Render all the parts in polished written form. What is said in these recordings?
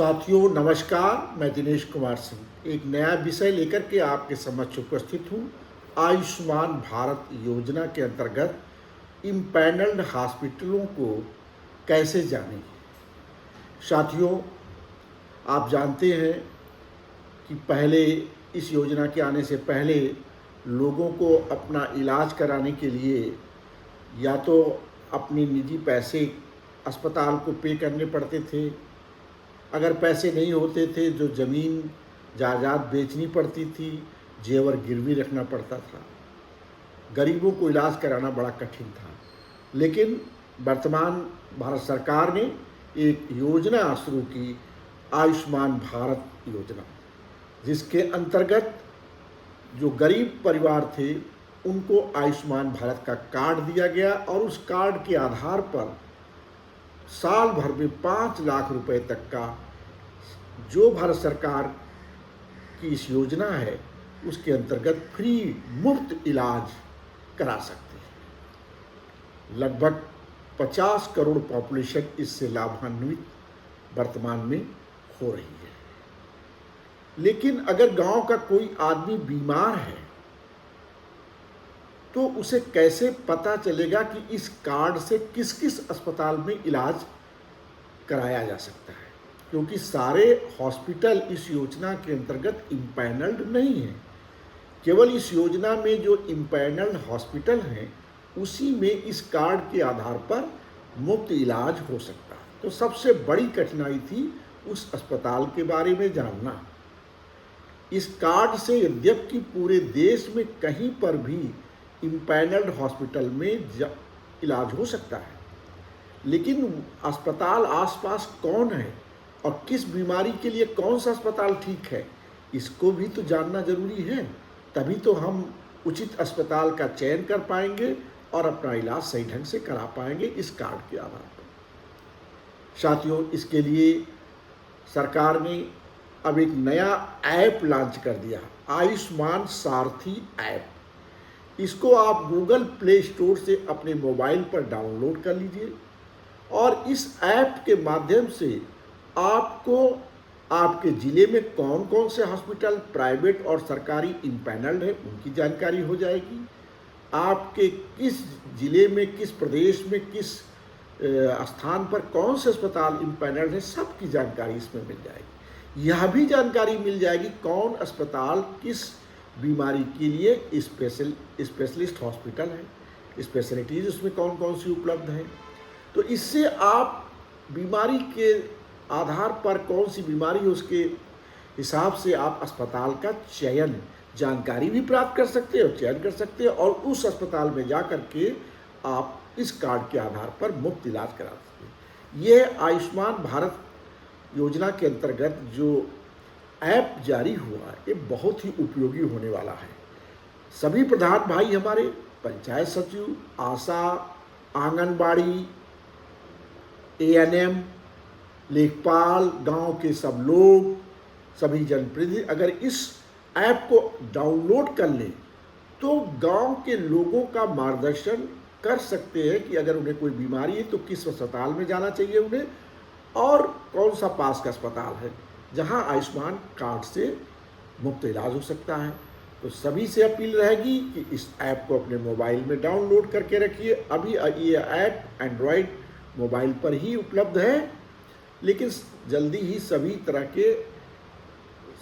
साथियों नमस्कार, मैं दिनेश कुमार सिंह एक नया विषय लेकर के आपके समक्ष उपस्थित हूँ। आयुष्मान भारत योजना के अंतर्गत इम्पैनल्ड हॉस्पिटलों को कैसे जानें। साथियों, आप जानते हैं कि पहले इस योजना के आने से पहले लोगों को अपना इलाज कराने के लिए या तो अपनी निजी पैसे अस्पताल को पे करने पड़ते थे, अगर पैसे नहीं होते थे जो ज़मीन जायदाद बेचनी पड़ती थी, जेवर गिरवी रखना पड़ता था। गरीबों को इलाज कराना बड़ा कठिन था। लेकिन वर्तमान भारत सरकार ने एक योजना शुरू की, आयुष्मान भारत योजना, जिसके अंतर्गत जो गरीब परिवार थे उनको आयुष्मान भारत का कार्ड दिया गया और उस कार्ड के आधार पर साल भर में 5 लाख रुपए तक का जो भारत सरकार की इस योजना है उसके अंतर्गत फ्री मुफ्त इलाज करा सकते हैं। लगभग 50 करोड़ पॉपुलेशन इससे लाभान्वित वर्तमान में हो रही है। लेकिन अगर गांव का कोई आदमी बीमार है तो उसे कैसे पता चलेगा कि इस कार्ड से किस किस अस्पताल में इलाज कराया जा सकता है, क्योंकि सारे हॉस्पिटल इस योजना के अंतर्गत इम्पैनल्ड नहीं हैं। केवल इस योजना में जो इम्पैनल्ड हॉस्पिटल हैं उसी में इस कार्ड के आधार पर मुफ्त इलाज हो सकता है। तो सबसे बड़ी कठिनाई थी उस अस्पताल के बारे में जानना। इस कार्ड से यद्यपि पूरे देश में कहीं पर भी इम्पैनल्ड हॉस्पिटल में इलाज हो सकता है, लेकिन अस्पताल आसपास कौन है और किस बीमारी के लिए कौन सा अस्पताल ठीक है, इसको भी तो जानना जरूरी है। तभी तो हम उचित अस्पताल का चयन कर पाएंगे और अपना इलाज सही ढंग से करा पाएंगे इस कार्ड के आधार पर। साथियों, इसके लिए सरकार ने अब एक नया ऐप लॉन्च कर दिया, आयुष्मान सारथी ऐप। इसको आप गूगल प्ले स्टोर से अपने मोबाइल पर डाउनलोड कर लीजिए और इस ऐप के माध्यम से आपको आपके ज़िले में कौन कौन से हॉस्पिटल प्राइवेट और सरकारी इम्पैनल्ड है उनकी जानकारी हो जाएगी। आपके किस ज़िले में, किस प्रदेश में, किस स्थान पर कौन से अस्पताल इम्पैनल्ड है, सबकी जानकारी इसमें मिल जाएगी। यह भी जानकारी मिल जाएगी कौन अस्पताल किस बीमारी के लिए स्पेशलिस्ट हॉस्पिटल है, स्पेशलिटीज़ उसमें कौन कौन सी उपलब्ध हैं। तो इससे आप बीमारी के आधार पर कौन सी बीमारी है उसके हिसाब से आप अस्पताल का चयन, जानकारी भी प्राप्त कर सकते हैं और चयन कर सकते हैं और उस अस्पताल में जा कर के आप इस कार्ड के आधार पर मुफ्त इलाज करा सकते हैं। यह आयुष्मान भारत योजना के अंतर्गत जो ऐप जारी हुआ ये बहुत ही उपयोगी होने वाला है। सभी प्रधान भाई हमारे, पंचायत सचिव, आशा, आंगनबाड़ी, एएनएम, लेखपाल, गांव के सब लोग, सभी जनप्रतिनिधि अगर इस ऐप को डाउनलोड कर लें तो गांव के लोगों का मार्गदर्शन कर सकते हैं कि अगर उन्हें कोई बीमारी है तो किस अस्पताल में जाना चाहिए उन्हें और कौन सा पास का अस्पताल है जहां आयुष्मान कार्ड से मुफ्त इलाज हो सकता है। तो सभी से अपील रहेगी कि इस ऐप को अपने मोबाइल में डाउनलोड करके रखिए। अभी ये ऐप एंड्रॉयड मोबाइल पर ही उपलब्ध है, लेकिन जल्दी ही सभी तरह के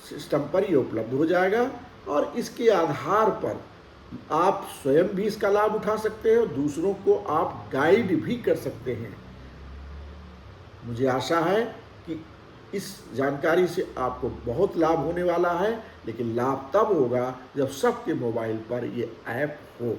सिस्टम पर ये उपलब्ध हो जाएगा और इसके आधार पर आप स्वयं भी इसका लाभ उठा सकते हैं और दूसरों को आप गाइड भी कर सकते हैं। मुझे आशा है कि इस जानकारी से आपको बहुत लाभ होने वाला है, लेकिन लाभ तब होगा जब सबके मोबाइल पर ये ऐप हो।